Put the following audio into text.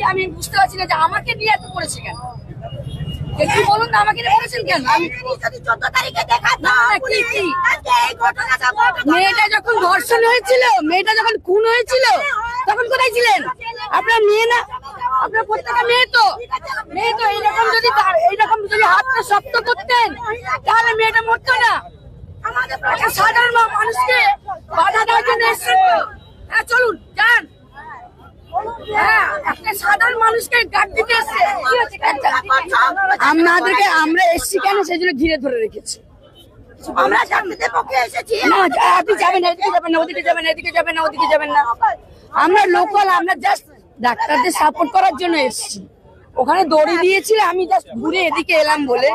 আমি বুঝতে পারছি না যে আমাকে নিয়ে এত করেছে কেন। একটু বলুন না, আমাকে নিয়ে করেছেন কেন? মেয়েটা যখন ধর্ষণ হয়েছিল, মেয়েটা যখন খুন হয়েছিল, তখন কোথায় ছিলেন? আপনার মেয়ে না, আপনার প্রত্যেকটা মেয়ে তো এইরকম যদি হাতটা শক্ত করতেন তাহলে মেয়েটা মরতো না। একটা সাধারণ মানুষকে বাধা দেওয়ার জন্য এসেছেন তো। হ্যাঁ, চলুন যান। হ্যাঁ, একটা সাধারণ মানুষকে গার্ড দিতে এসছে। আমরা এসছি কেন সেই জন্য ঘিরে ধরে রেখেছি। আমরা জান্নাতের পক্ষে এসেছি। না, আপনি যাবেন না, এদিকে যাবেন না, ওদিকে যাবেন না, এদিকে যাবেন না, ওদিকে যাবেন না। আমরা লোকাল, আমরা জাস্ট ডাক্তারদের সাপোর্ট করার জন্য এসেছি। ওখানে দড়ি দিয়েছিল, আমি জাস্ট ঘুরে এদিকে এলাম বলে।